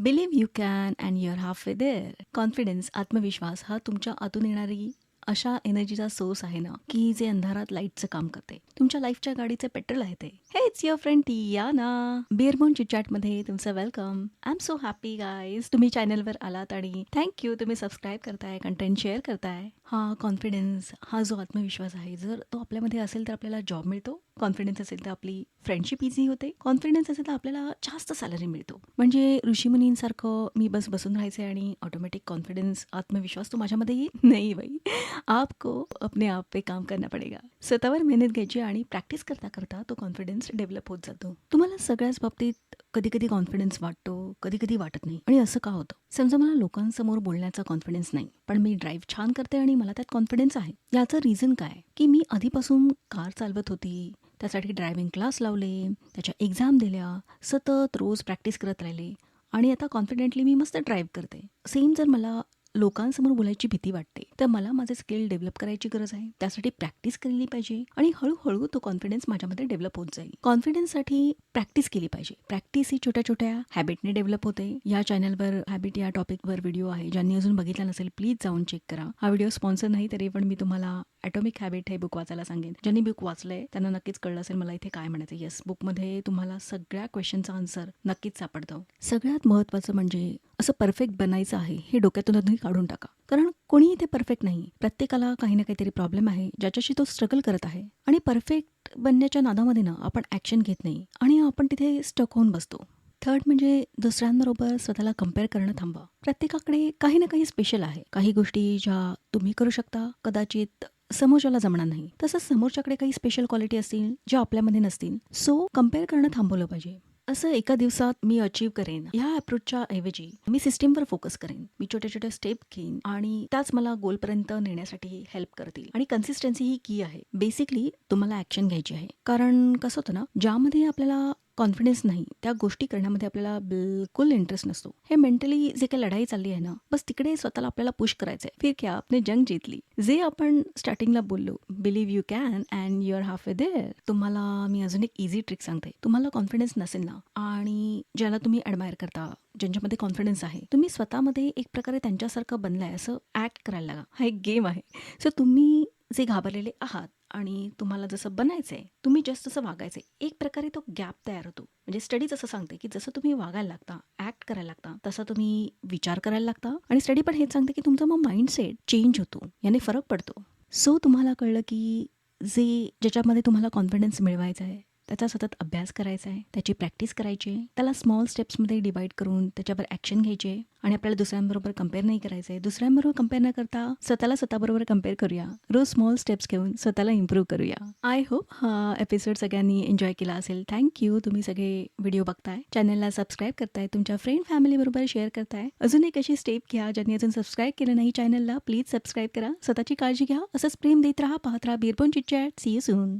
Believe you can and your halfway there. Confidence, आत्मविश्वास हा तुमच्या आतून येणारी अशा एनर्जीचा सोर्स आहे ना, की जे अंधारात लाईटचं काम करते. तुमच्या लाईफच्या गाडीचे पेट्रोल आहे ते. हे इट्स युअर फ्रेंड टियाना. बिअरबोन चिटचॅटमध्ये तुमचं welcome. I am so happy guys तुम्ही चॅनलवर आलात आणि थँक्यू तुम्ही सबस्क्राईब करताय, कंटेंट शेअर करताय. हा कॉन्फिडन्स, हा जो आत्मविश्वास आहे, जर तो आपल्यामध्ये असेल तर आपल्याला जॉब मिळतो. कॉन्फिडन्स असेल तर आपली फ्रेंडशिप इझी होते. कॉन्फिडन्स असेल तर आपल्याला जास्त सॅलरी मिळतो. म्हणजे ऋषीमुनींसारखं मी बस बसून राहायचे आणि ऑटोमॅटिक कॉन्फिडन्स, आत्मविश्वास तो माझ्यामध्ये येईल नाही बाई. आपको अपने आप पे काम करना पडेगा. स्वतःवर मेहनत घ्यायची आणि प्रॅक्टिस करता करता तो कॉन्फिडन्स डेव्हलप होत जातो. तुम्हाला सगळ्याच बाबतीत कधी कधी कॉन्फिडन्स वाटतो, कधी कधी वाटत नाही. आणि असं का होतं? समजा मला लोकांसमोर बोलण्याचा कॉन्फिडन्स नाही, पण मी ड्राईव्ह छान करते आणि मला त्यात कॉन्फिडन्स आहे. याचं रिझन काय? की मी आधीपासून कार चालवत होती, त्यासाठी ड्रायव्हिंग क्लास लावले, त्याच्या एक्झाम दिल्या, सतत रोज प्रॅक्टिस करत राहिले आणि आता कॉन्फिडेंटली मी मस्त ड्राईव्ह करते. सेम जर मला लोकांसमोर बोलायची भीती वाटते, तर मला माझे स्किल डेव्हलप करायची गरज आहे. त्यासाठी प्रॅक्टिस केली पाहिजे आणि हळूहळू तो कॉन्फिडन्स माझ्यामध्ये डेव्हलप होत जाईल. कॉन्फिडन्ससाठी प्रॅक्टिस केली पाहिजे. प्रॅक्टिस ही छोट्या छोट्या हॅबिटने डेव्हलप होते. या चॅनलवर हॅबिट या टॉपिकवर व्हिडिओ आहे. ज्यांनी अजून बघितला नसेल प्लीज जाऊन चेक करा. हा व्हिडिओ स्पॉन्सर नाही, तरी पण मी तुम्हाला ॲटॉमिक हॅबिट हे बुक वाचायला सांगेन. ज्यांनी बुक वाचलंय त्यांना नक्कीच कळलं असेल मला इथे काय म्हणायचं. येस, बुकमध्ये तुम्हाला सगळ्या क्वेश्चनचा आन्सर नक्कीच सापडतो. सगळ्यात महत्त्वाचं म्हणजे असं परफेक्ट बनायचं आहे हे डोक्यातून तुम्ही काढून टाका. कारण कोणीही ते परफेक्ट नाही. प्रत्येकाला काही ना काहीतरी प्रॉब्लेम आहे ज्याच्याशी तो स्ट्रगल करत आहे. आणि परफेक्ट बनण्याच्या नादामध्ये ना आपण ॲक्शन घेत नाही आणि आपण तिथे स्टक होऊन बसतो. थर्ड म्हणजे दुसऱ्यांबरोबर स्वतःला कम्पेअर करणं थांबवा. प्रत्येकाकडे काही ना काही स्पेशल आहे. काही गोष्टी ज्या तुम्ही करू शकता कदाचित समोरच्याला जमणार नाही. तसंच समोरच्याकडे काही स्पेशल क्वालिटी असतील ज्या आपल्यामध्ये नसतील. सो कम्पेअर करणं थांबवलं पाहिजे. असं एका दिवसात मी अचीव करेन ह्या अप्रोचच्या ऐवजी मी सिस्टीमवर फोकस करेन. मी छोट्या छोट्या स्टेप घेईन आणि त्याच मला गोलपर्यंत नेण्यासाठी हेल्प करतील. आणि कन्सिस्टन्सी ही की आहे. बेसिकली तुम्हाला ऍक्शन घ्यायची आहे. कारण कसं होतं ना, ज्यामध्ये आपल्याला कॉन्फिडन्स नाही त्या गोष्टी करण्यामध्ये आपल्याला बिलकुल इंटरेस्ट नसतो. हे मेंटली जे काही लढाई चालली आहे ना, बस तिकडे स्वतःला आपल्याला पुश करायचंय. फिर क्या आपने जंग जिंकली. जे आपण स्टार्टिंगला बोललो, believe you can and your halfway there. तुम्हाला मी अजून एक इझी ट्रिक सांगते. तुम्हाला कॉन्फिडन्स नसेल ना आणि ज्याला तुम्ही ॲडमायर करता, ज्यांच्यामध्ये कॉन्फिडन्स आहे, तुम्ही स्वतःमध्ये एक प्रकारे त्यांच्यासारखं बनलाय असं ऍक्ट करायला लागा. हा एक गेम आहे. सो तुम्ही जे घाबरलेले आहात आणि तुम्हाला जसं बनायचंय, तुम्ही जस्ट तसं वागायचंय. एक प्रकारे तो गॅप तयार होतो. म्हणजे स्टडीज असं सांगते की जसं तुम्ही वागायला लागता, ऍक्ट करायला लागता, तसा तुम्ही विचार करायला लागता. आणि स्टडी पण हेच सांगते की तुमचा मग माइंडसेट चेंज होतो, याने फरक पडतो. सो तुम्हाला कळलं की ज्याच्यामध्ये तुम्हाला कॉन्फिडन्स मिळवायचा आहे त्याचा सतत अभ्यास करायचा आहे, त्याची प्रॅक्टिस करायची आहे, त्याला स्मॉल स्टेप्समध्ये डिवाइड करून त्याच्यावर ॲक्शन घ्यायचे आहे. आणि आपल्याला दुसऱ्यांबरोबर कम्पेअर नाही करायचं आहे. दुसऱ्यांबरोबर कम्पेअर न करता स्वतःबरोबर कम्पेअर करूया. रोज स्मॉल स्टेप्स घेऊन स्वतःला इम्प्रूव्ह करूया. आय होप हा एपिसोड सगळ्यांनी एन्जॉय केला असेल. थँक्यू. तुम्ही सगळे व्हिडिओ बघताय, चॅनलला सबस्क्राईब करताय, तुमच्या फ्रेंड फॅमिलीबरोबर शेअर करताय. अजून एक अशी स्टेप घ्या ज्यांनी अजून सबस्क्राईब केलं नाही चॅनलला, प्लीज सबस्क्राईब करा. स्वतःची काळजी घ्या. असंच प्रेम देत राहा, पाहत राहा barebone chitchat. See you soon.